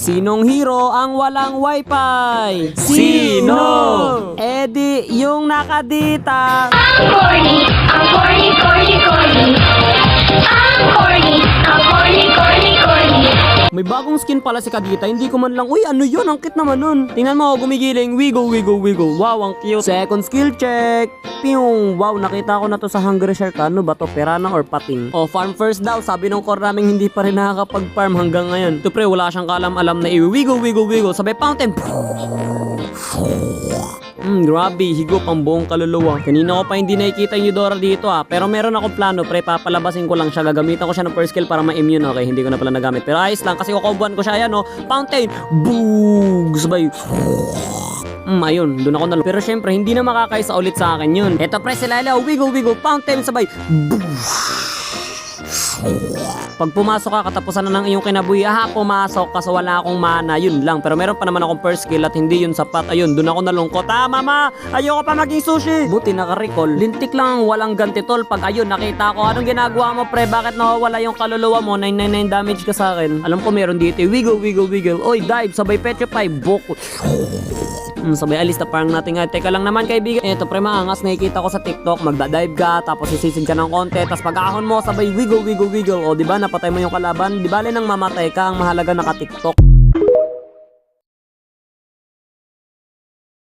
Sinong hero ang walang wifi? Sino? Edi, yung nakadita. Ang corny, ang corny, corny, corny. Ang corny, ang corny, corny, corny. May bagong skin pala si Kadita, hindi ko man lang, uy, ano yun? Ang cute naman nun. Tingnan mo, gumigiling, wiggle, wiggle, wiggle. Wow, ang cute. Second skill check. Piyong, wow, nakita ko na to sa Hungry Shark. Ano ba to? Piranha or pating? O, farm first daw. Sabi ng core namin hindi pa rin nakakapag-farm hanggang ngayon. Ito pre, wala siyang kalam-alam na i-wiggle, wiggle, wiggle. Sabay fountain. Grabe, higop ang buong kaluluwa. Kanina ko pa hindi nakikita yung Eudora dito pero meron akong plano pre, papalabasin ko lang siya. Gagamitan ko siya ng first skill para ma-immune. Okay, hindi ko na pala nagamit. Pero ayos lang kasi kukubuan ko siya. Ayan fountain. Boog! Sabay. Ayun, doon ako nalo. Pero syempre, hindi na makakaisa ulit sa akin yun. Eto pre, sila wiggle, wiggle, fountain, sabay. Pag pumasok ka, katapusan na ng iyong kinabuhi, pumasok kasi wala akong mana, yun lang. Pero meron pa naman akong first skill at hindi yun sapat. Ayun, doon ako nalungkot. Mama, ayoko pa maging sushi. Buti naka-recall. Lintik lang walang ganti tol. Pag ayun, nakita ko, anong ginagawa mo pre? Bakit nawawala yung kaluluwa mo? 999 damage ka sa akin. Alam ko meron dito, wiggle, wiggle, wiggle. Oy, dive, sabay petrify, boko. Sabay alis na parang natin nga. Teka lang naman kaibigan. Eto pre, maangas, nakikita ko sa TikTok. Magda-dive ka, tapos isisid ka ng konti, tapos pag-ahon mo, sabay wiggle, wiggle, wiggle. O diba, napatay mo yung kalaban. Di bale nang mamatay ka, ang mahalaga naka-TikTok.